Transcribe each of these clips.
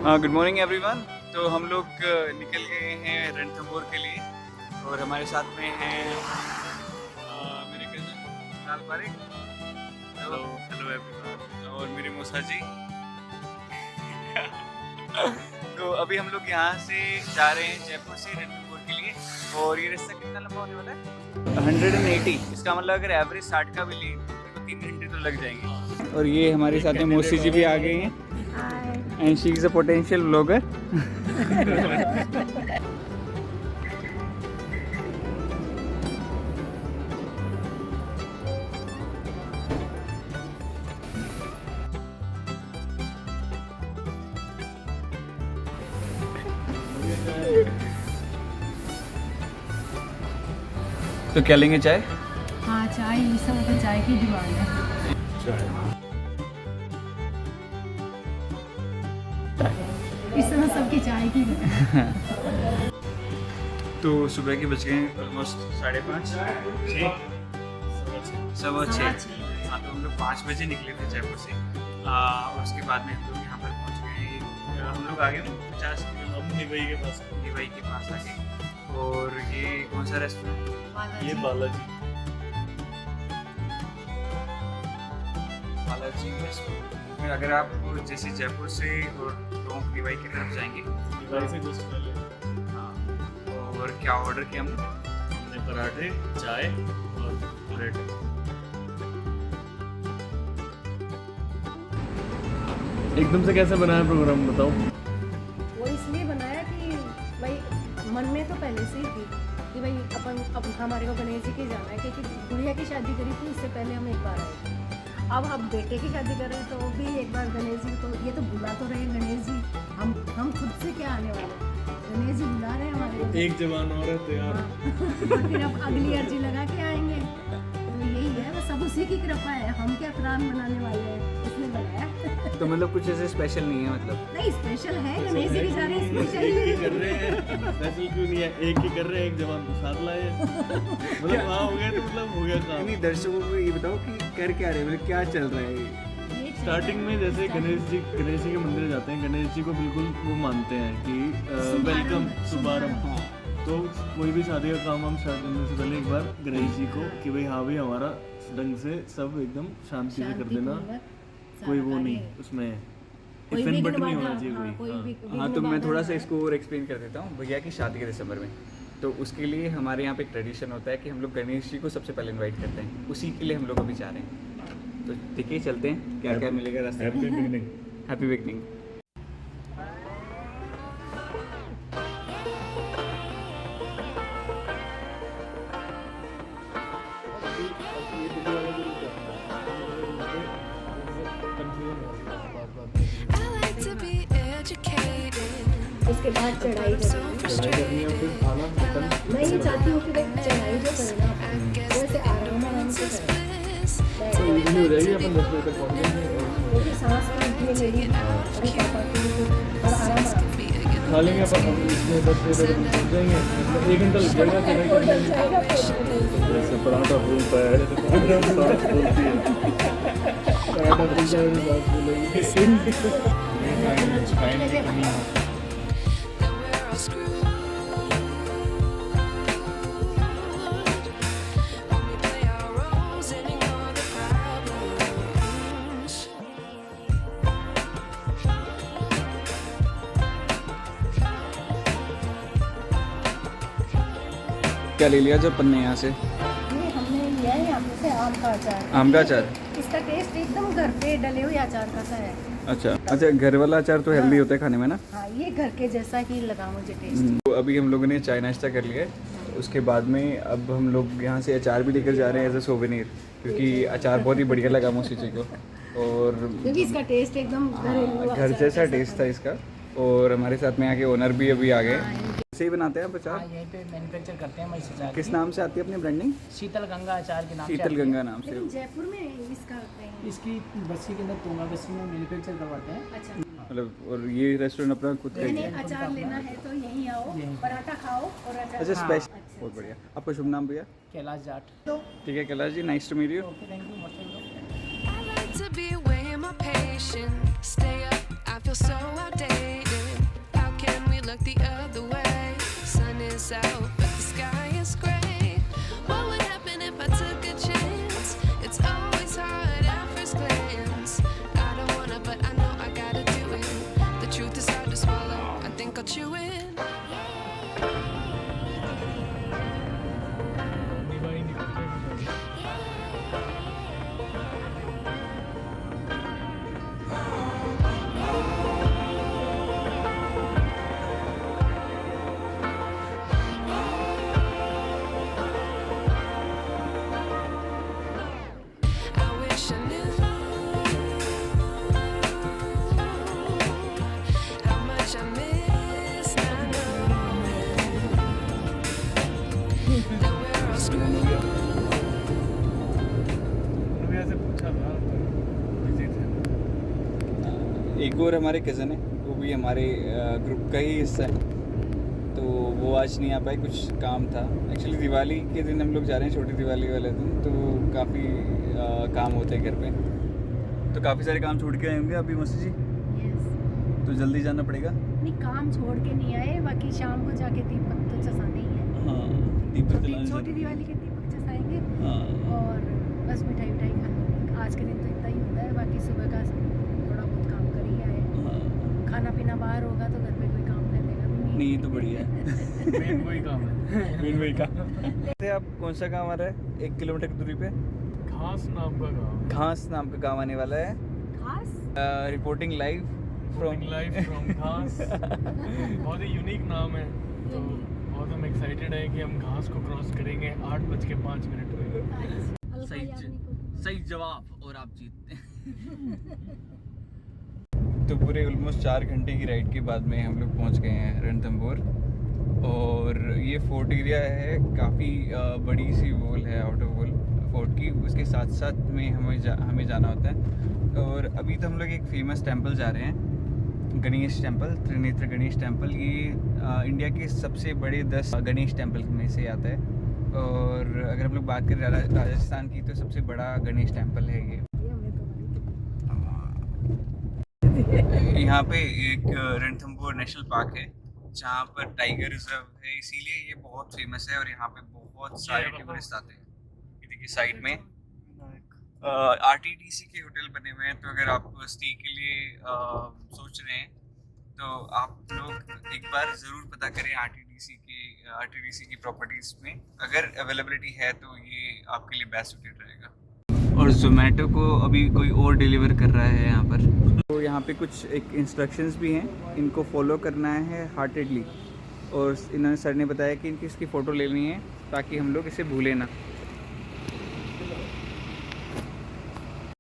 Good morning everyone. तो हम लोग निकल गए हैं रणथंभौर के लिए और हमारे साथ में हैं मेरे cousin Lal Parik. Hello hello everyone. और मेरी मौसा जी। तो अभी हम लोग यहाँ से जा रहे हैं जयपुर से रणथंभौर के लिए। और ये रास्ता कितना लंबा होने वाला है? 180। इसका मतलब अगर एवरेज 60 का भी ले तो 3 घंटे तो लग जाएंगे। और ये हमारे साथ में मौसी जी भी आ गई हैं। And she is a potential vlogger. तो क्या लेंगे, चाय? हाँ चाय, इस समय तो चाय की डिमांड है। इस समय सबकी चाय की तो सुबह के बज गए ऑलमोस्ट 5:30 6 6:15। हाँ, तो हम लोग 5 बजे निकले थे जयपुर से। और उसके बाद में हम लोग यहाँ पर पहुँच गए। हम लोग आगे 50 किलोमीटर निवाई के पास आ गए। और ये कौन सा रेस्टोरेंट? ये बालाजी रेस्टोरेंट। अगर आप जैसे जयपुर से और टोंक निवाई की तरफ जाएंगे, निवाई से जस्ट पहले। हाँ। और क्या ऑर्डर किया हमने पराठे, चाय और ब्रेड। एकदम से कैसे बनाया प्रोग्राम, बताओ? वो इसलिए बनाया कि भाई मन में तो पहले से ही थी कि भाई अब हमारे को गणेश जी के जाना है, क्योंकि गुड़िया की शादी करी थी, उससे पहले हम एक बार आए थे। अब बेटे की शादी कर रहे हैं तो वो भी एक बार गणेश जी, तो ये तो बुला तो रहे गणेश जी। हम खुद से क्या आने वाले, गणेश जी बुला रहे हैं हमारे। एक जवान औरत यार। और फिर अब अगली अर्जी लगा के आएंगे। तो यही है, वो सब उसी की कृपा है। हम क्या प्लान बनाने वाले हैं, उसने बनाया। तो मतलब कुछ ऐसे स्पेशल नहीं है? मतलब नहीं, स्पेशल है, गणेश जी के जा रहे हैं, स्पेशल कर रहे हैं। स्पेशल क्यों नहीं है, एक ही कर रहे हैं, एक जवान को साथ लाए। मतलब वहाँ हो गया तो मतलब हो गया काम। नहीं, दर्शकों को ये बताओ कि कर क्या रहे हैं, मतलब क्या चल रहा है? स्टार्टिंग में जैसे गणेश जी के मंदिर जाते हैं, गणेश जी को बिल्कुल वो मानते हैं कि वेलकम शुभारंभ। तो कोई भी शादी का काम हम स्टार्ट करने से पहले एक बार गणेश जी को कि भाई हाँ भाई हमारा ढंग से सब एकदम शांति से कर देना, कोई वो नहीं उसमें इफेक्ट बट नहीं होना चाहिए कोई। हाँ, तो मैं थोड़ा सा इसको और एक्सप्लेन कर देता हूँ। भैया की शादी के दिसंबर में, तो उसके लिए हमारे यहाँ पे एक ट्रेडिशन होता है कि हम लोग गणेश जी को सबसे पहले इनवाइट करते हैं। उसी के लिए हम लोग अभी जा रहे हैं। तो देखिए चलते हैं क्या क्या मिलेगा रास्ते में। Happy beginning. Happy beginning. उसके बाद चढ़ाई करनी है, फिर खाना खत्म। मैं ये चाहती हूँ कि चढ़ाई जो करना वो ऐसे आराम से करें, तो इजीली हो जाएगी, अपन 10 बजे तक पहुँच जाएंगे। क्योंकि सांस लेने मेरी अरे पापा और आराम खा लेंगे अपन, हम इसमें 10 बजे तक पहुँच जाएंगे। मतलब 1 घंटा लग जाएगा चढ़ाई करने में। जैसे पराठा फूलता है, सांस फूलती है, पराठा फूलता है, सांस फूलेगी। क्या ले लिया जब अपन ने यहाँ से? ये हमने लिया है यहाँ से आम का अचार। आम का अचार? इसका टेस्ट एकदम घर पे डले हुए अचार का सा है। अच्छा, घर वाला अचार तो हेल्दी होता है खाने में ना? हाँ, ये घर के जैसा ही लगा मुझे टेस्ट। तो अभी हम लोगों ने चाय नाश्ता कर लिया है। उसके बाद में अब हम लोग यहाँ से अचार भी लेकर जा रहे हैं एज अ सोवेनियर, क्योंकि अचार बहुत ही बढ़िया लगा मौसी जी को। और क्योंकि इसका टेस्ट एकदम घर जैसा टेस्ट था इसका। और हमारे साथ में आके ओनर भी अभी आ गए। सही बनाते हैं आप अचार? यहीं पे मैन्युफैक्चर करते हैं इस अचार। किस नाम से आती है अपनी ब्रांडिंग? शीतल गंगा अचार के नाम से। शीतल गंगा नाम से। जयपुर में इसका इसकी बस्सी के अंदर तोंगा बस्सी में मैन्युफैक्चर करवाते हैं। अच्छा, मतलब और ये रेस्टोरेंट अपना खुद का ही मैंने है? अचार लेना है तो यहीं आओ, पराठा खाओ और अचार। अच्छा, हाँ, स्पेशल। अच्छा। बहुत बढ़िया। आपका शुभ नाम भैया? कैलाश जाट। ठीक है Kailash ji, nice to meet you. Okay, thank you, most welcome. I like to be away in my patience. Stay up, I feel so outdated. think I'll chew it. निभाई नहीं पाते। I wish I knew how much I miss now. That we're all screwed. उन्होंने ऐसे पूछा था तो busy थे। एक और हमारे कज़न है, वो भी हमारे ग्रुप का ही हिस्सा है, तो वो आज नहीं आ पाए, कुछ काम था। एक्चुअली दिवाली के दिन हम लोग जा रहे हैं, छोटी दिवाली वाले दिन, तो काफ़ी काम होते हैं घर पे, तो काफ़ी सारे काम छोड़ के आए होंगे अभी मौसी जी, यस, तो जल्दी जाना पड़ेगा। नहीं काम छोड़ के नहीं आए, बाकी शाम को जाके दीपक तो चसाने ही है। हाँ, दीपक छोटी जलाने दिवाली के दीपक चसाएंगे हाँ, और बस मिठाई खानी। आज के दिन तो इतना ही होता है, बाकी सुबह का थोड़ा बहुत काम कर ही आए। हाँ। खाना पीना बाहर होगा तो घर पे कोई काम करने का भी नहीं, ये तो बढ़िया है। मेन वही काम है। मेन वही काम। आप कौन सा गाँव आ रहा है 1 किलोमीटर की दूरी पे? खास नाम का गाँव। घास नाम का गाँव आने वाला है। खास रिपोर्टिंग लाइव फ्रॉम फ्रॉम घास। बहुत ही यूनिक नाम है, तो बहुत हम एक्साइटेड है कि हम घास को क्रॉस करेंगे 8:05 में। सही जवाब और आप जीतते हैं। तो पूरे ऑलमोस्ट 4 घंटे की राइड के बाद में हम लोग पहुंच गए हैं रणथंभौर, और ये फोर्ट एरिया है, काफ़ी बड़ी सी वॉल है, आउटर वॉल फोर्ट की, उसके साथ साथ में हमें जाना होता है। और अभी तो हम लोग एक फेमस टेंपल जा रहे हैं, गणेश टेंपल, त्रिनेत्र गणेश टेंपल। ये इंडिया के सबसे बड़े 10 गणेश टेंपल में से आता है, और अगर हम लोग बात करें राजस्थान की, तो सबसे बड़ा गणेश टेंपल है ये। यहाँ पे एक रणथंभौर नेशनल पार्क है, जहाँ पर टाइगर रिजर्व है, इसीलिए ये बहुत फेमस है, और यहाँ पे बहुत सारे टूरिस्ट आते हैं। ये देखिए साइड में RTDC के होटल बने हुए हैं, तो अगर आप स्टे के लिए सोच रहे हैं तो आप लोग एक बार ज़रूर पता करें RTDC की प्रॉपर्टीज़ में, अगर अवेलेबिलिटी है तो ये आपके लिए बेस्ट सूटेड रहेगा। और जोमेटो को अभी कोई और डिलीवर कर रहा है यहाँ पर, तो यहाँ पे कुछ एक इंस्ट्रक्शंस भी हैं, इनको फॉलो करना है हार्टेडली, और इन्होंने सर ने बताया कि इनकी इसकी फ़ोटो लेनी है ताकि हम लोग इसे भूलें ना।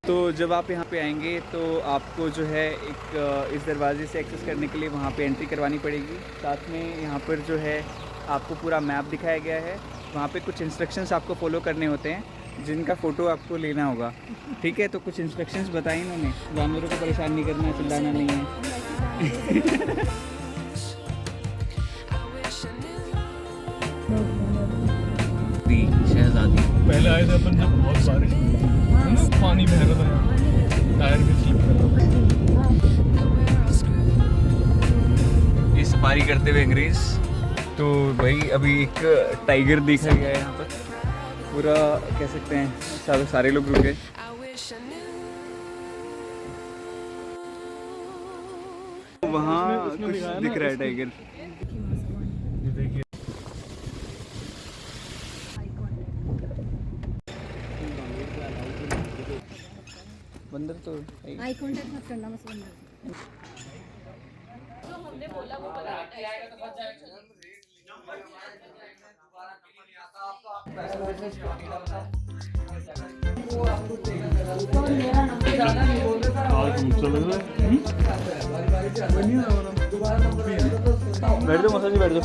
तो जब आप यहाँ पे आएंगे तो आपको जो है एक इस दरवाजे से एक्सेस करने के लिए वहाँ पे एंट्री करवानी पड़ेगी। साथ में यहाँ पर जो है आपको पूरा मैप दिखाया गया है, वहाँ पे कुछ इंस्ट्रक्शंस आपको फॉलो करने होते हैं, जिनका फ़ोटो आपको लेना होगा। ठीक है, तो कुछ इंस्ट्रक्शंस बताए इन्होंने, जानवरों को परेशान नहीं करना, चिल्लाना नहीं है। शहजादी पहले आए थे अपन जब बहुत बारिश थी ना, पानी बह रहा था यहाँ, टायर भी स्लिप कर रहा था। ये सफारी करते हुए अंग्रेज। तो भाई अभी एक टाइगर देखा गया है यहाँ पर, पूरा कह सकते हैं सारे लोग रुक गए। वहाँ कुछ दिख रहा है टाइगर। ये देखिए बंदर तो आई कांटेक्ट मत करना, बस बंदर। बैठ जाओ मौसा जी, बैठ जाओ।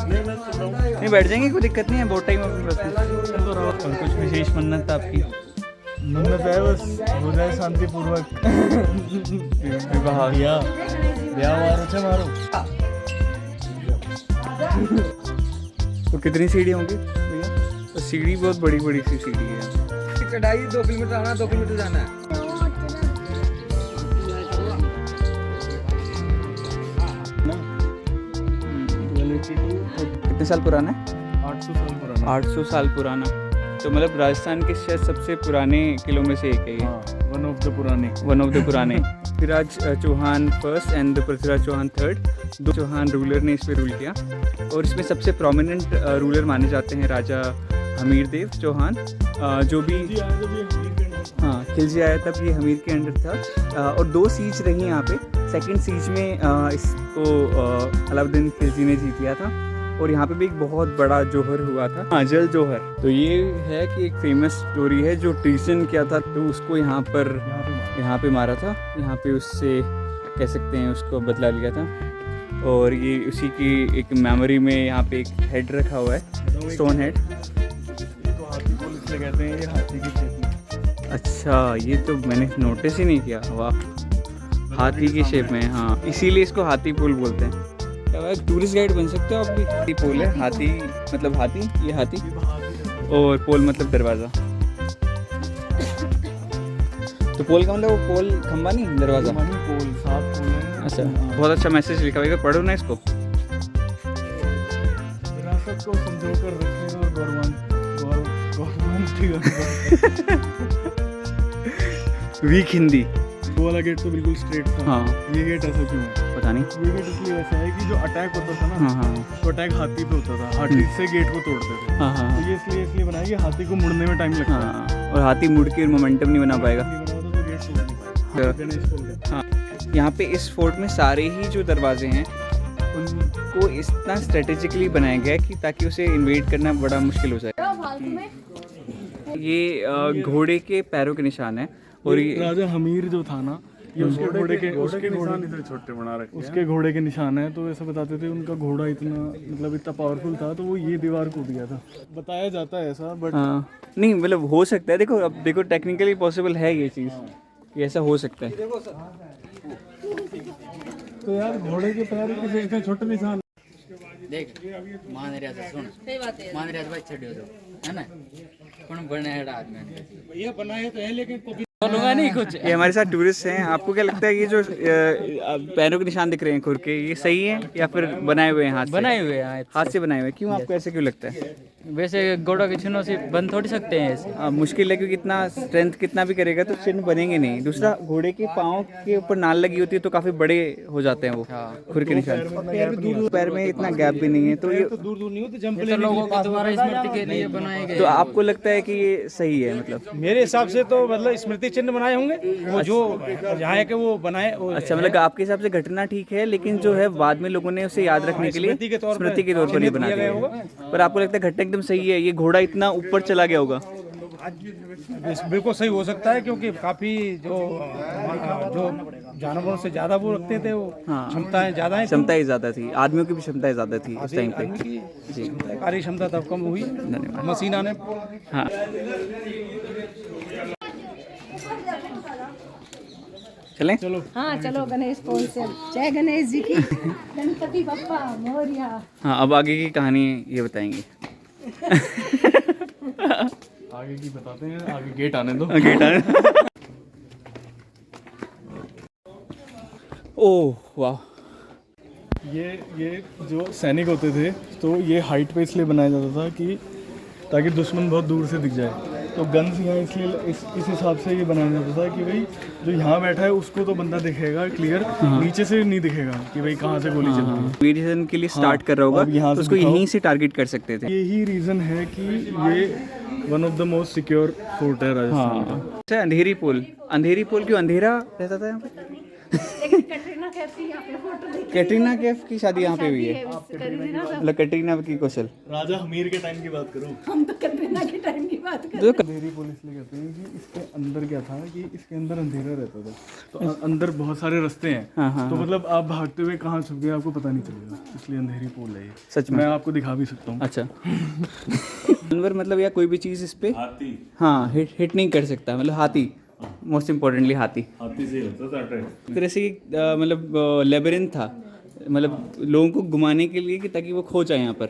नहीं बैठ जाएंगे, कोई दिक्कत नहीं है, बहुत टाइम और कुछ विशेष मन्नत था आपकी? मन्नत है बस हो जाए शांतिपूर्वक विवाह। मारो छे मारो। तो कितनी सीढ़ी होंगी भैया? तो सीढ़ी बहुत बड़ी बड़ी सी सीढ़ी है। चढ़ाई 2 किलोमीटर आना, 2 किलोमीटर जाना है। कितने साल पुराना है? 800 साल पुराना। 800 साल पुराना। तो मतलब राजस्थान के शायद सबसे पुराने किलों में से एक है ये। वन ऑफ द पुराने। वन ऑफ द पुराने। Prithviraj Chauhan first and Prithviraj Chauhan third, 2 Chauhan ruler ने इस पर रूल किया। और इसमें सबसे प्रोमिनेंट रूलर माने जाते हैं राजा हमीर देव चौहान, जो भी हाँ खिलजी आया तब ये हमीर के अंडर था। और 2 सीज रही यहाँ पे। सेकंड सीज में इसको अलाउद्दीन खिलजी ने जीत लिया था। और यहाँ पे भी एक बहुत बड़ा जोहर हुआ था, हाँ जल जोहर। तो ये है कि एक फेमस स्टोरी है, जो ट्रीसन किया था तो उसको यहाँ पे मारा था, यहाँ पे उससे कह सकते हैं उसको बदला लिया था। और ये उसी की एक मेमोरी में यहाँ पे एक हेड रखा हुआ है, स्टोन हेड। तो हाथी पोल इसलिए कहते हैं, ये हाथी की शेप में। अच्छा, ये तो मैंने नोटिस ही नहीं किया। वाह, हाथी की शेप में, हाँ इसीलिए इसको हाथी पोल बोलते हैं। क्या टूरिस्ट गाइड बन सकते हो आप भी। हाथी पोल है, हाथी मतलब हाथी, ये हाथी, और पोल मतलब दरवाज़ा। तो पोल का मतलब वो पोल खंबा नहीं, दरवाज़ा। पोल 7 पोल हैं। अच्छा, बहुत अच्छा मैसेज लिखा हुआ है, पढ़ो ना इसको। विरासत को संजो कर रखें और वीक हिंदी। वो वाला गेट तो बिल्कुल स्ट्रेट था। हाँ, ये गेट ऐसा क्यों है? पता नहीं। ये गेट इसलिए वैसा है कि जो अटैक होता था ना, हाँ हाँ तो अटैक हाथी पे होता था, हाथी से गेट को तोड़ते थे। हाँ हाँ तो ये इसलिए बनाया कि हाथी को मुड़ने में टाइम लगता है। हाँ, और हाथी मुड़ के मोमेंटम नहीं बना पाएगा। ये बना तो गेट तोड़ नहीं पाएगा। हाँ। गणेश पोल का। हाँ, यहाँ पे इस फोर्ट में सारे ही जो दरवाजे हैं उनको इतना स्ट्रेटेजिकली बनाया गया है कि ताकि उसे इन्वेड करना बड़ा मुश्किल हो जाए। फालतू में ये घोड़े के पैरों के निशान है। और ये राजा हमीर जो था ना, ये उसके घोड़े के छोटे बना रखे उसके घोड़े के निशान है। तो ऐसा बताते थे उनका घोड़ा इतना मतलब इतना पावरफुल था, तो वो ये दीवार कूद गया था, बताया जाता है ऐसा। बट हाँ, नहीं मतलब हो सकता है। देखो अब देखो, टेक्निकली पॉसिबल है ये चीज़ कि ऐसा हो सकता है। तो यार घोड़े के पैर के इतने छोटे निशान। देख मान रिया से सुन, मान रिया भाई छड़ियो दो है ना, कौन बने है आदमी ये बनाए तो है, लेकिन बोलूंगा नहीं कुछ। ये हमारे साथ टूरिस्ट हैं। आपको क्या लगता है ये जो पैरों के निशान दिख रहे हैं खुर के, ये सही है या फिर बनाए हुए हैं हाथ से? बनाए हुए हैं हाथ से बनाए हुए हैं। क्यों, आपको ऐसे क्यों लगता है? वैसे घोड़ों के चिन्हों से बन थोड़ी सकते हैं ऐसे। मुश्किल है, क्योंकि इतना स्ट्रेंथ कितना भी करेगा तो चिन्ह बनेंगे नहीं। दूसरा, घोड़े के पाँव के ऊपर नाल लगी होती है तो काफी बड़े हो जाते हैं वो खुर के निशान। पैर में इतना गैप भी नहीं है, तो ये दूर दूर नहीं होते, जंप ये तो लोगों के द्वारा स्मृति के लिए बनाए गए। तो आपको लगता है कि ये सही है? मतलब मेरे हिसाब से तो मतलब स्मृति चिन्ह बनाए होंगे वो जो यहाँ है कि वो बनाए अच्छा, मतलब आपके हिसाब से घटना ठीक है, लेकिन जो है बाद में लोगों ने उसे याद रखने के लिए स्मृति के तौर पर ये बना दिया है। पर आपको लगता है घटना एकदम सही है? ये घोड़ा इतना ऊपर चला गया होगा? बिल्कुल सही हो सकता है, क्योंकि काफी जो जानवरों से ज्यादा वो रखते थे, वो क्षमताएं ज्यादा है, क्षमताएं ज्यादा थी, आदमियों की भी क्षमताएं ज्यादा थी उस टाइम पे। जी, कार्य क्षमता तब कम हुई, धन्यवाद। मशीन आने। हाँ, चलें? चलो हाँ चलो गणेश पोल से। जय गणेश जी की। गणपति बप्पा मोरया। हाँ, अब आगे की कहानी ये बताएंगे। आगे की बताते हैं, आगे गेट आने दो। गेट आने। ओह वाह, ये जो सैनिक होते थे, तो ये हाइट पे इसलिए बनाया जाता था कि ताकि दुश्मन बहुत दूर से दिख जाए। तो गन्स यहाँ इसलिए इस हिसाब से ये बनाया जाता था कि भाई जो यहाँ बैठा है उसको तो बंदा दिखेगा क्लियर, नीचे से नहीं दिखेगा कि भाई कहाँ से गोली चल रही है। मेडिसिन के लिए स्टार्ट कर रहा होगा, अब यहाँ तो से उसको दिखाओ। यहीं से टारगेट कर सकते थे। यही रीज़न है कि ये one of the most secure fort है राजस्थान का। अच्छा, अंधेरी पुल। अंधेरी पुल क्यों? अंधेरा रहता था यहाँ पे। लेकिन कटरीना कैफ की यहाँ पे फोटो देखी। कैटरीना कैफ की शादी यहाँ पे हुई है। करी थी ना सब। मतलब कैटरीना की कौशल। राजा हमीर के टाइम की बात करो हम तो कटरीना के टाइम की बात कर। अंधेरी पुल इसलिए कहते हैं कि इसके अंदर क्या था कि इसके अंदर अंधेरा रहता था, तो अंदर बहुत सारे रास्ते हैं। तो मतलब आप भागते हुए कहाँ छुप गए आपको पता नहीं चलेगा, इसलिए अंधेरी पुल है ये। सच में? मैं आपको दिखा भी सकता हूँ। अच्छा। जानवर मतलब या कोई भी चीज़ इस पे हाँ हिट नहीं कर सकता, मतलब हाथी, मोस्ट इम्पोर्टेंटली हाथी से होता था अटैक। एक तरह से मतलब लेबिरिंथ था, मतलब लोगों को घुमाने के लिए कि ताकि वो खो जाए यहाँ पर।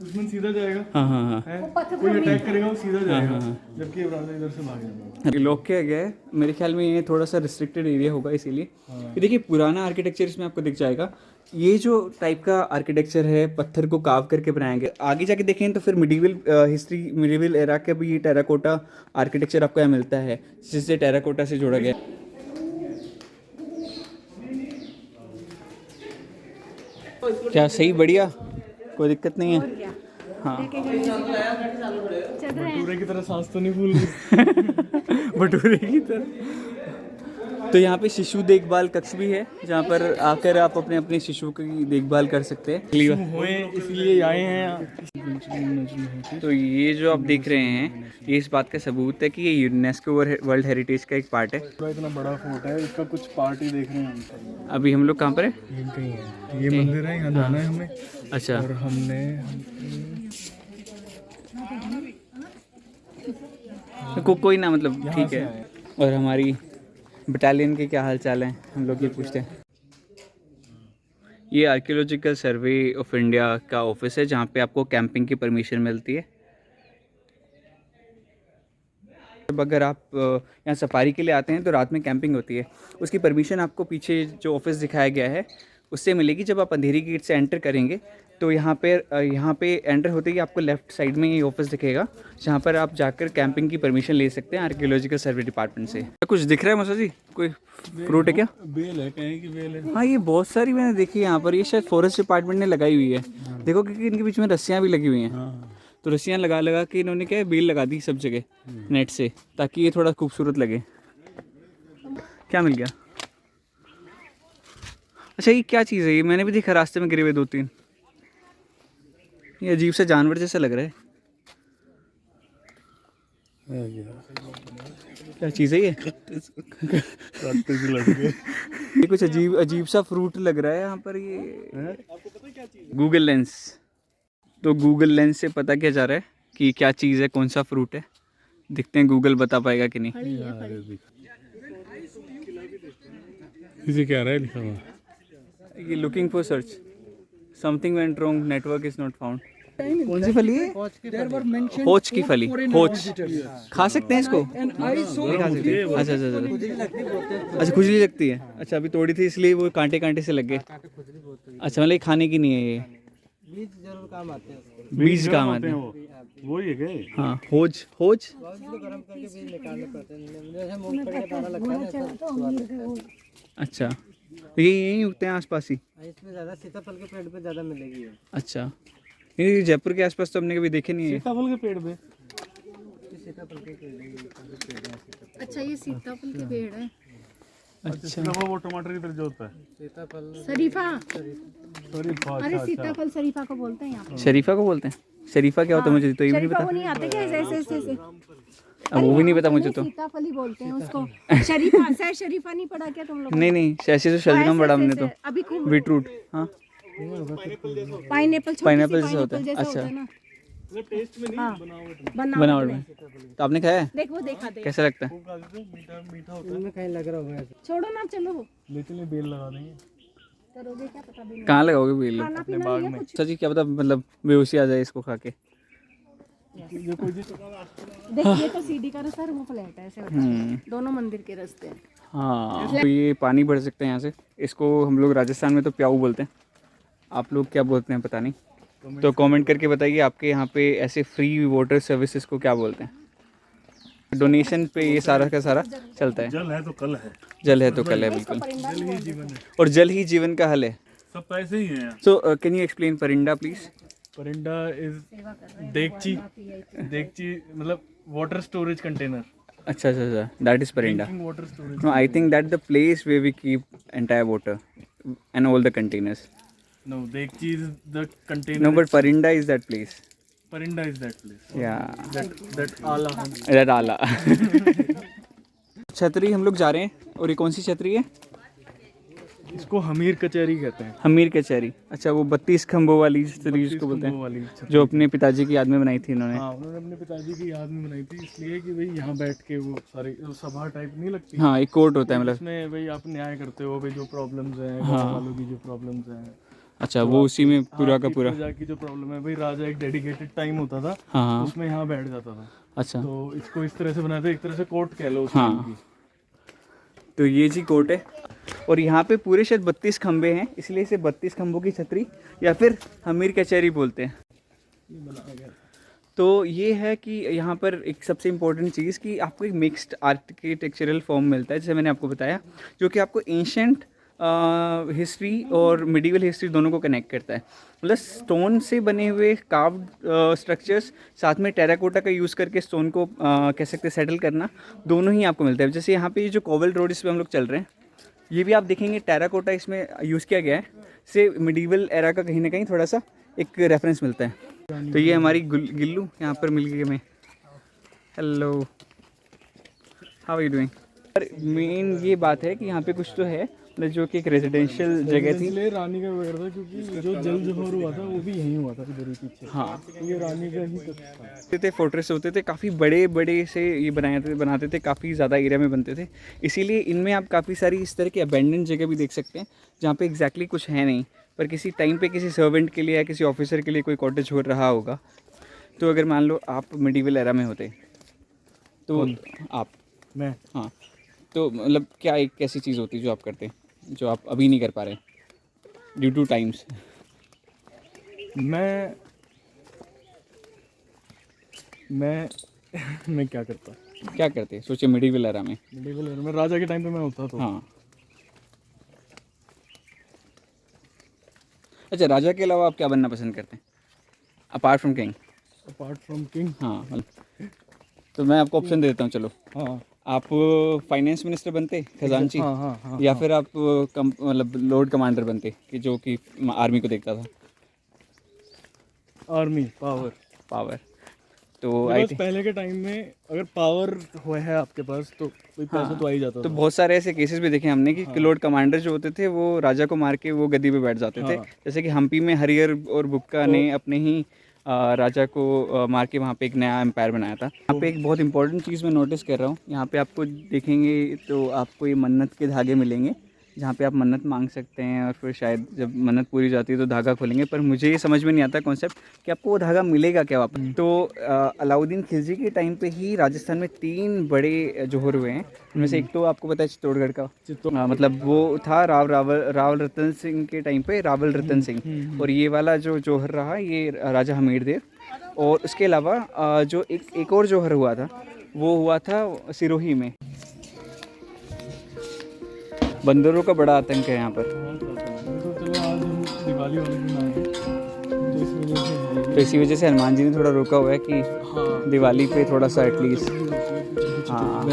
दुश्मन सीधा जाएगा, हाँ हाँ हाँ, है? कोई अटैक करेगा वो सीधा जाएगा, जबकि राजा इधर से भाग जाएगा। लोग क्या गए, मेरे ख्याल में ये थोड़ा सा रिस्ट्रिक्टेड एरिया होगा इसीलिए। ये देखिए पुराना आर्किटेक्चर इसमें आपको दिख जाएगा। ये जो टाइप का आर्किटेक्चर है, पत्थर को काव करके बनाया गया। आगे जाके देखें तो फिर मिडिवल हिस्ट्री, मिडिवल एरा का भी ये टेराकोटा आर्किटेक्चर आपको यहाँ मिलता है, जिससे टेराकोटा से जोड़ा गया। क्या सही बढ़िया, कोई दिक्कत नहीं और है। क्या हाँ देखे गणेश जी चल रहे हैं। पूरे की तरह सांस तो नहीं फूल रही। भटूरे की तरह। तो यहाँ पे शिशु देखभाल कक्ष भी है, जहाँ पर आकर आप अपने अपने शिशु की देखभाल कर सकते हैं। हुए इसलिए आए हैं यहाँ। तो ये जो आप देख रहे हैं, ये इस बात का सबूत है कि ये यूनेस्को वर्ल्ड हेरिटेज का एक पार्ट है। पूरा इतना बड़ा फोर्ट है, इसका कुछ पार्ट ही देख रहे हैं हम। अभी हम लोग कहाँ पर है? ये कहीं है, ये मंदिर है, यहाँ जाना है हमें। अच्छा, और हमने कोई ना, मतलब ठीक है। और हमारी बटालियन के क्या हाल चाल हैं, हम लोग ये पूछते हैं। ये आर्कियोलॉजिकल सर्वे ऑफ इंडिया का ऑफिस है, जहाँ पे आपको कैंपिंग की परमिशन मिलती है। अगर आप यहाँ सफारी के लिए आते हैं तो रात में कैंपिंग होती है, उसकी परमिशन आपको पीछे जो ऑफिस दिखाया गया है उससे मिलेगी। जब आप अंधेरी गेट से एंटर करेंगे तो यहाँ पे एंटर होते ही आपको लेफ़्ट साइड में ये ऑफिस दिखेगा, जहाँ पर आप जाकर कैंपिंग की परमिशन ले सकते हैं आर्कियोलॉजिकल सर्वे डिपार्टमेंट से। कुछ दिख रहा है मौसा जी? कोई फ्रूट है क्या? बेल है, कहीं की बेल है। हाँ, ये बहुत सारी मैंने देखी है यहाँ पर। ये शायद फॉरेस्ट डिपार्टमेंट ने लगाई हुई है। देखो, क्योंकि इनके बीच में रस्सियाँ भी लगी हुई हैं। तो रस्सियाँ लगा लगा के इन्होंने क्या है, बेल लगा दी सब जगह नेट से, ताकि ये थोड़ा खूबसूरत लगे। क्या मिल गया? अच्छा, ये क्या चीज़ है? ये मैंने भी देखा रास्ते में गिरे हुए 2-3। ये अजीब सा जानवर जैसा लग रहा है। क्या चीज़ है ये? ये कुछ अजीब सा फ्रूट लग रहा है यहाँ पर। ये गूगल लेंस, तो गूगल लेंस से पता क्या जा रहा है कि क्या चीज़ है, कौन सा फ्रूट है। देखते हैं गूगल बता पाएगा कि नहीं। खड़ी है, खड़ी। इसे क्या रहा है लिखा हुआ? ये looking for search, something went wrong, network is not found. कौन सी फली है? होच की फली। होच खा सकते हैं इसको? नहीं खा सकते। अच्छा अच्छा अच्छा, अच्छा खुजली लगती है। अच्छा, अभी तोड़ी थी इसलिए वो कांटे कांटे से लग गए। अच्छा, मतलब ये खाने की नहीं है ये? बीज जरूर काम आते हैं। बीज काम आते हैं वो ही है क्या? हाँ, होज होज। अच्छा, ये यहीं उगते हैं आसपास ही? इसमें ज़्यादा सीताफल के पेड़ पे ज़्यादा मिलेगी ये। अच्छा, ये जयपुर के आसपास तो हमने कभी देखे नहीं है। सीताफल के पेड़ पे? सीताफल के पेड़ है। अच्छा, ये सीताफल के पेड़ है। अच्छा, वो टमाटर की तरह जो होता है। सीताफल शरीफा। शरीफा। अरे सीताफल शरीफा को बोलते हैं यहाँ पे। शरीफा को बोलते हैं? शरीफा क्या होता है मुझे तो ये भी नहीं शरीफा पता। वो नहीं आते क्या, ऐसे ऐसे ऐसे ऐसे? अब वो भी नहीं पता मुझे तो। सीताफल ही बोलते हैं उसको। शरीफा, शायद शरीफा नहीं पढ़ा क्या तुम लोग? नहीं नहीं, ऐसे तो शलगम बड़ा हमने तो। अभी खूब बीटरूट, हाँ पाइनएप्पल, पाइनएप्पल जैसा होता है। अच्छा, हाँ, बनावट में। तो आपने खाया है? देख वो देखा दे। कैसा लगता है? मीठा होता है। इनमें कहीं लग रहा होगा। छोड़ो ना, चलो ले चले, बेल लगा देंगे। करोगे क्या पता भी नहीं। कहाँ लगाओगे बेल? खाना पीना नहीं है कुछ। सर जी, क्या पता मतलब बेहोशी आ जाए इसको खा के। देख, ये तो सीढ़ी का रास्ता है, वो फ्लैट है ऐसे होता है। दोनों मंदिर के रास्ते हैं। हाँ, तो ये पानी भर सकते हैं यहाँ से। इसको हम लोग राजस्थान में तो प्याऊ बोलते हैं। आप लोग क्या बोलते हैं पता नहीं, तो कमेंट करके बताइए आपके यहाँ पे ऐसे फ्री वाटर सर्विसेज को क्या बोलते हैं। डोनेशन पे ये सारा का सारा चलता है। जल है तो कल है। जल है तो कल है, बिल्कुल। और जल ही जीवन का हल है। सब पैसे ही हैं। So can you explain parinda please? Parinda is degchi. देगची मतलब वाटर स्टोरेज कंटेनर। अच्छा अच्छा अच्छा, that is parinda. Water storage. No, I think that the place where we keep entire water and all the containers. No, Dekchi is the container. No, but Parinda is that place. Parinda is that place. Yeah, That ala. that आला। छतरी हम लोग जा रहे हैं, और ये कौन सी छतरी है? इसको हमीर कचहरी कहते हैं। हमीर कचहरी। अच्छा, वो 32 खंभों वाली छतरी जिसको बोलते खंभों हैं, वाली छतरी। जो अपने पिताजी की याद में बनाई थी इन्होंने। हाँ, उन्होंने अपने पिताजी की याद में बनाई थी, इसलिए कि भाई यहाँ बैठ के वो सारी सभा टाइप नहीं लगती। हाँ, एक कोर्ट होता है मतलब। इसमें भाई आप न्याय करते हो भाई, जो प्रॉब्लम्स हैं गाँव हाँ। वालों की, जो प्रॉब्लम्स हैं। अच्छा, वो उसी में पूरा का आर्थिक पूरा। प्रजा की जो प्रॉब्लम है भाई, राजा एक डेडिकेटेड टाइम होता था, हाँ हाँ, उसमें यहाँ बैठ जाता था। अच्छा तो इसको इस तरह से बनाया था, एक तरह से कोर्ट कह लो उस हाँ। time की। तो ये जी कोर्ट है, और यहाँ पे पूरे शायद 32 खंबे हैं, इसलिए इसे 32 खंभों की छतरी या फिर हमीर कचहरी बोलते हैं। तो ये है कि यहाँ पर एक सबसे इम्पोर्टेंट चीज़ कि आपको एक मिक्स्ड आर्किटेक्चरल फॉर्म मिलता है, जैसे मैंने आपको बताया, जो कि आपको एंशेंट हिस्ट्री और मिडीवल हिस्ट्री दोनों को कनेक्ट करता है। मतलब स्टोन से बने हुए कार्व्ड स्ट्रक्चर्स साथ में टेराकोटा का यूज़ करके स्टोन को कह सकते हैं सेटल करना, दोनों ही आपको मिलता है। जैसे यहाँ पे ये जो कोवल रोड इस पर हम लोग चल रहे हैं, ये भी आप देखेंगे टेराकोटा इसमें यूज़ किया गया है, से मिडीवल एरा का कहीं ना कहीं थोड़ा सा एक रेफरेंस मिलता है। तो ये हमारी गिल्लू यहाँ पर मिल गई हमें। Hello, how are you doing? पर मेन ये बात है कि यहाँ पे कुछ तो है, मतलब जो कि एक रेजिडेंशियल जगह थी। इसलिए रानी का वगैरह था, क्योंकि जो जल जोहर हुआ था वो भी यहीं हुआ था इधर ही पीछे। हाँ, ये रानी का ही था। थे फोर्ट्रेस होते थे, काफ़ी बड़े बड़े से ये बनाते थे, काफ़ी ज़्यादा एरिया में बनते थे। इसीलिए इनमें आप काफ़ी सारी इस तरह की अबेंडन जगह भी देख सकते हैं जहाँ पे एग्जैक्टली कुछ है नहीं, पर किसी टाइम पे किसी सर्वेंट के लिए या किसी ऑफिसर के लिए कोई कॉटेज हो रहा होगा। तो अगर मान लो आप मिडीवल एरा में होते तो आप मैं हाँ, तो मतलब क्या एक ऐसी चीज़ होती जो आप करते जो आप अभी नहीं कर पा रहे ड्यू टू टाइम्स? मैं मैं क्या करता? क्या करते सोचिए मिडीवल एरा में? मिडीवल एरा में राजा के टाइम पे मैं होता तो हाँ, अच्छा, राजा के अलावा आप क्या बनना पसंद करते हैं apart from king? Apart from king, हाँ, तो मैं आपको ऑप्शन दे देता हूँ। चलो, हाँ आप फाइनेंस मिनिस्टर बनते, खजांची, हाँ, या फिर आप मतलब लॉर्ड कमांडर बनते कि जो कि आर्मी को देखता था? Army power. तो आई थिंक पहले के टाइम में अगर पावर हुआ है आपके पास तो कोई पैसा तो आ ही जाता तो था। बहुत सारे ऐसे केसेस भी देखे हमने कि लॉर्ड कमांडर जो होते थे वो राजा को मार के वो गद्दी पे बैठ जाते थे। जैसे कि हम्पी में हरिहर और बुक्का ने अपने ही राजा को मार के वहाँ पे एक नया एम्पायर बनाया था। यहाँ पे एक बहुत इंपॉर्टेंट चीज़ मैं नोटिस कर रहा हूँ, यहाँ पे आपको देखेंगे तो आपको ये मन्नत के धागे मिलेंगे जहाँ पे आप मन्नत मांग सकते हैं और फिर शायद जब मन्नत पूरी हो जाती है तो धागा खोलेंगे। पर मुझे ये समझ में नहीं आता कॉन्सेप्ट कि आपको वो धागा मिलेगा क्या वापस। तो अलाउद्दीन खिलजी के टाइम पे ही राजस्थान में 3 बड़े जोहर हुए हैं, उनमें से एक तो आपको पता है चित्तौड़गढ़ का, मतलब वो था रावल रतन सिंह के टाइम पे, रावल रतन सिंह, और ये वाला जो जोहर रहा ये राजा हमीर देव। और उसके अलावा जो एक और जोहर हुआ था वो हुआ था सिरोही में। बंदरों का बड़ा आतंक है यहाँ पर, तो चलो आज हम दिवाली वाले दिन आए तो इस वजह से तो इसी वजह से हनुमान जी ने थोड़ा रोका हुआ है कि दिवाली पे थोड़ा सा एटलीस्ट हाँ।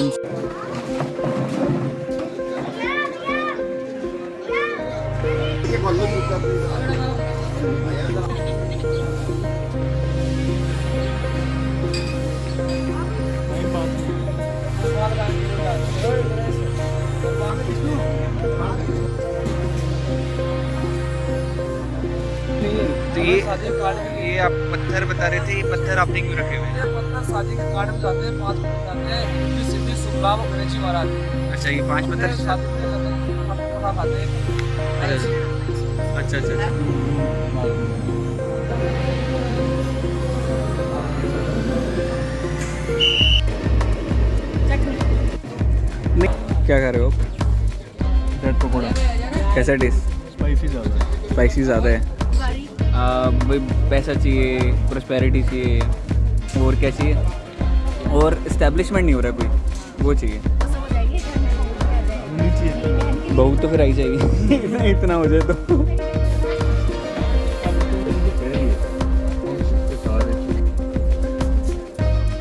तो ये आप पत्थर बता रहे थे, ये पत्थर आपने क्यों रखे हुए हैं? पत्थर शादी के कार्ड में जाते हैं, 5 पत्थर जाते हैं, सिद्धि सुखलाभ और गणेश जी महाराज। अच्छा, ये 5 पत्थर शादी में जाते हैं, खाना खाते हैं। अच्छा। क्या कर रहे हो? ब्रेड पकौड़ा कैसा टेस्ट? स्पाइसी ज़्यादा है। स्पाइसी ज़्यादा है। पैसा चाहिए, प्रॉस्पेरिटी चाहिए, और क्या चाहिए? और इस्टेब्लिशमेंट नहीं हो रहा कोई, वो चाहिए। बहू तो फिर आई जाएगी इतना हो जाए तो।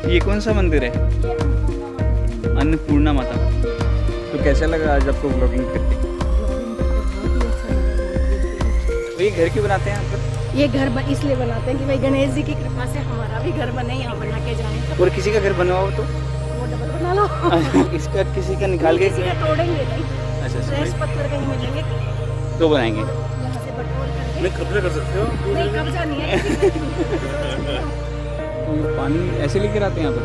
ये कौन सा मंदिर है? अन्नपूर्णा माता। तो कैसा लगा आज आपको ब्लॉगिंग करके? तो ये घर क्यों बनाते हैं यहाँ पर? ये घर इसलिए बनाते हैं कि भाई गणेश जी की कृपा से हमारा भी घर बने, यहाँ बना के जाएं। और किसी का घर बनवाओ तो वो डबल बना लो। इसका किसी का निकाल के किसी का तोड़ेंगे नहीं, अच्छा फ्रेश पत्थर कहीं मिलेंगे तो बनाएंगे। यहाँ से बटोर करके। नहीं, कब्जा कर सकते हो। नहीं, कब्जा नहीं है किसी का। तो ये पानी ऐसे लेकर आते हैं यहाँ पर?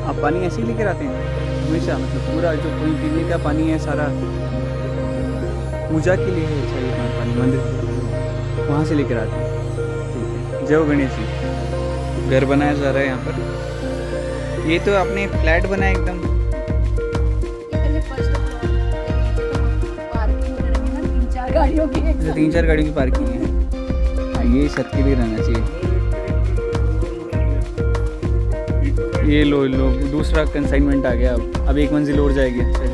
आप पानी ऐसे ही लेकर आते हैं हमेशा? मतलब पूरा जो कोई पीने का पानी है सारा पूजा के लिए है? अच्छा, ये पानी मंदिर वहाँ से लेकर आते हैं। ठीक है, जय गणेश जी। घर बनाया जा रहा है यहाँ पर। ये तो आपने फ्लैट बनाया एकदम। पार्किंग 3-4 गाड़ियों की। 3-4 गाड़ियों की पार्किंग है। ये छत के लिए रहना चाहिए। ये लो दूसरा कंसाइनमेंट आ गया। अब 1 मंजिल और जाएगी। अच्छा,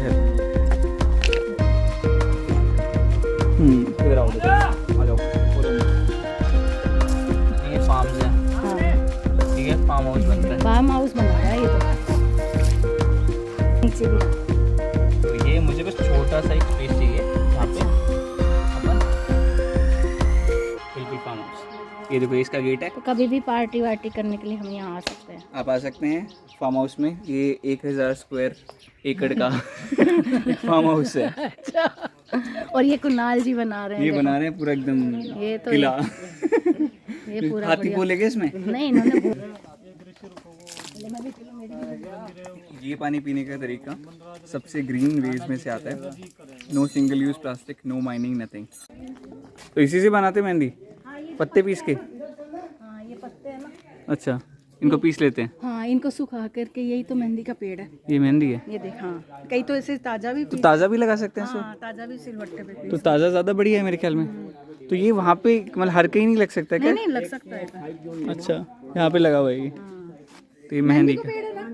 फार्म हाउस। ये देखो इसका गेट है, तो कभी भी पार्टी वार्टी करने के लिए हम यहाँ आ सकते हैं। आप आ सकते हैं फार्म हाउस में। ये 1000 स्क्वायर एकड़ का एक फार्म हाउस है। अच्छा, और ये कुणाल जी बना रहे हैं, ये देखो। बना रहे हैं पूरा एकदम ये तो किला। ये पूरा हाथी बढ़िया। बोलेगे इसमें। नहीं, इन्होंने ये पानी पीने का तरीका सबसे ग्रीन वेज में से आता है। No single use plastic, no mining, nothing. तो इसी से बनाते मेहंदी, पत्ते पीस के। हाँ, ये पत्ते हैं ना। अच्छा, इनको पीस लेते हैं। हाँ, इनको सुखा करके, यही तो मेहंदी का पेड़ है। ये मेहंदी है। ये देख, हाँ, कई तो ऐसे ताजा भी तो ताज़ा भी लगा सकते हैं इसको। हाँ, ताजा भी सिलवट्टे पे पीस। तो ताज़ा ज़्यादा बढ़िया है मेरे ख्याल में। तो ये वहाँ पे मतलब हर कहीं नहीं लग सकता क्या? नहीं, लग सकता है। अच्छा, यहाँ पे लगा हुआ है ये। तो ये मेहंदी का। पेड़ है ना।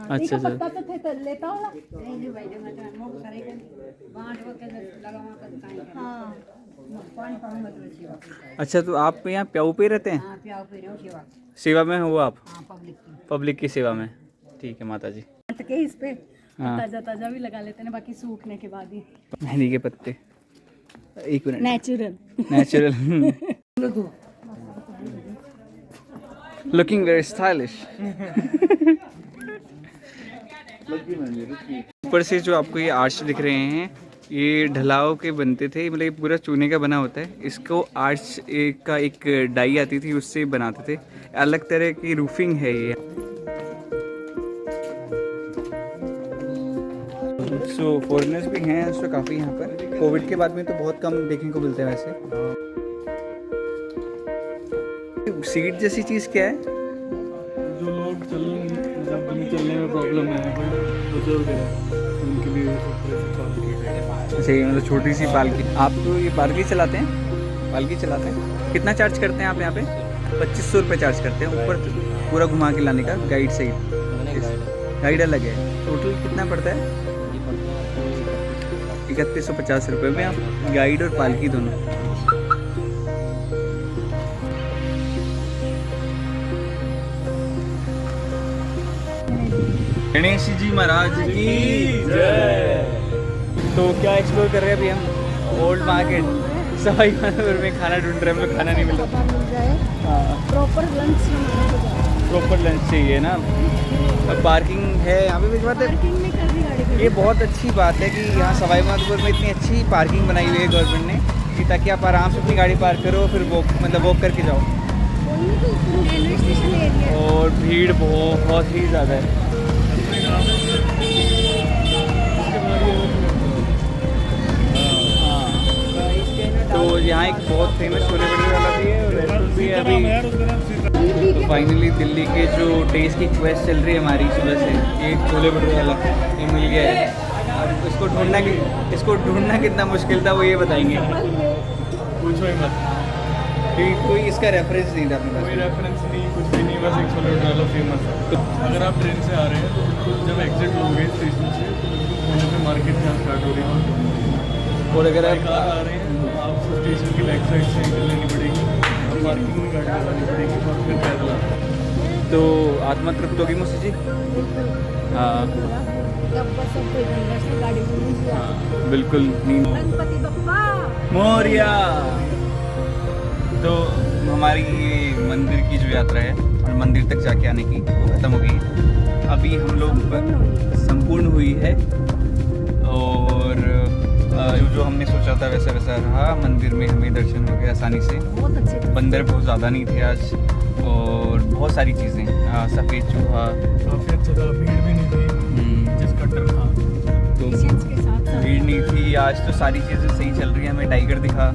अच्छा अच्छा। पत्ता तो थे लेता हो ना। हाँ, अच्छा, तो आप यहाँ प्याऊ पे रहते हैं? सेवा में हो आप? पब्लिक की सेवा में। ठीक है माता जी। काट के इस पे हाँ। ताजा ताजा भी लगा लेते हैं ना, बाकी सूखने के बाद ही। मेहंदी के पत्ते। एक minute. Natural. Natural. Looking very stylish. ऊपर से जो आपको ये आर्च दिख रहे हैं, ये ढलाव के बनते थे, मतलब ये पूरा चूने का बना होता है। इसको आर्च का एक डाई आती थी, उससे बनाते थे। अलग तरह की रूफिंग है ये। सो फॉरेनर्स भी हैं इसमें काफ़ी यहाँ पर। कोविड के बाद में तो बहुत कम देखने को मिलते हैं वैसे। सीट जैसी चीज़ क्या है? जो लोग चलने में प्रॉब्लम है, बुजुर्ग है, उनके लिए अच्छा, ये मतलब छोटी सी पालकी। आप तो ये पालकी चलाते हैं? पालकी चलाते हैं। कितना चार्ज करते हैं आप यहाँ पे? 2500 रुपये चार्ज करते हैं ऊपर पूरा घुमा के लाने का, गाइड से ही। गाइड अलग है। टोटल कितना पड़ता है? 3150 रुपये में आप गाइड और पालकी दोनों। गणेश जी महाराज की जय। तो क्या एक्सप्लोर कर रहे हैं अभी हम? ओल्ड मार्केट, सवाई माधोपुर में खाना ढूंढ रहे हैं हम लोग। खाना नहीं मिल रहा। मिल जाए, हाँ, प्रॉपर लंच हो जाए। प्रॉपर लंच चाहिए ना। अब पार्किंग है यहाँ पे। भी बात है, पार्किंग में कर दी गाड़ी। ये बहुत अच्छी बात है कि यहाँ सवाई माधोपुर में इतनी अच्छी पार्किंग बनाई हुई है गवर्नमेंट ने, कि ताकि आप आराम से अपनी गाड़ी पार्क करो, फिर वॉक करके जाओ। Railway station area. और भीड़ बहुत ही ज़्यादा है। तो यहाँ एक बहुत फेमस छोले भटूरे वाला भी है और रेस्टोरेंट भी है अभी। तो फाइनली दिल्ली के जो टेस्ट की क्वेस्ट चल रही है हमारी सुबह से, ये छोले भटूरे वाला ये मिल गया है। अब इसको ढूंढना कितना मुश्किल था वो ये बताएंगे। पूछो ही मत, क्योंकि कोई इसका रेफरेंस नहीं था अपने कोई पास। रेफरेंस नहीं, कुछ भी नहीं, बस एक छोले भटूरे फेमस है। तो अगर आप ट्रेन से आ रहे हैं तो बिल्कुल जब एग्जिट होंगे स्टेशन से, तो बिल्कुल कोने पे मार्केट यहाँ स्टार्ट हो रही है। और अगर आप कार आ रहे हैं तो आपको स्टेशन की बैक साइड से एंट्री लेनी पड़ेगी, और पार्किंग में गाड़ी लगानी पड़ेगी, और फिर पैदल आना है। तो आत्मा तृप्त होगी मुझसे जी। हाँ हाँ, बिल्कुल नींद। गणपति बप्पा मोरिया। तो हमारी ये मंदिर की जो यात्रा है और मंदिर तक जाके आने की वो ख़त्म हो गई है। अभी हम लोग संपूर्ण हुई है और जो हमने सोचा था वैसा वैसा रहा। मंदिर में हमें दर्शन हो गए आसानी से। बहुत अच्छे थे। बंदर बहुत ज़्यादा नहीं थे आज, और बहुत सारी चीज़ें, सफ़ेद चूहा। काफ़ी अच्छा था, भीड़ भी नहीं थी, जिसका डर था। तो पेशेंस के साथ भीड़ नहीं थी आज। तो सारी चीज़ें सही चल रही हैं। हमें टाइगर दिखा,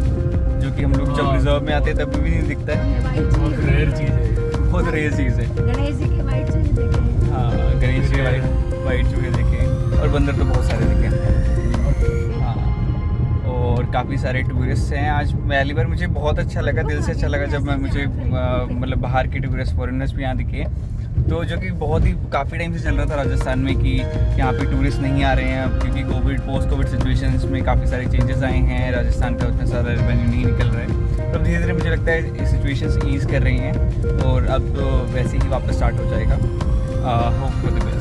जो कि हम लोग जब रिजर्व में आते हैं तब भी नहीं दिखता है। बहुत रेयर चीज़ है, बहुत रेयर चीज़ है। गणेश जी की वाइट चीज देखे। हाँ, गणेश जी वाइट चूहे देखे, और बंदर तो बहुत सारे दिखे। हाँ, और काफ़ी सारे टूरिस्ट हैं आज। पहली बार मुझे बहुत अच्छा लगा, दिल से अच्छा लगा जब मुझे मतलब बाहर के टूरिस्ट फॉरेनर्स भी यहाँ दिखे। तो जो कि बहुत ही काफ़ी टाइम से चल रहा था राजस्थान में कि यहाँ पे टूरिस्ट नहीं आ रहे हैं अब, क्योंकि पोस्ट कोविड सिचुएशंस में काफ़ी सारे चेंजेस आए हैं। राजस्थान का उतना सारा रेवेन्यू नहीं निकल रहा है। तो धीरे धीरे मुझे लगता है सिचुएशंस ईज़ कर रही हैं, और अब तो वैसे ही वापस स्टार्ट हो जाएगा। Hope for the best.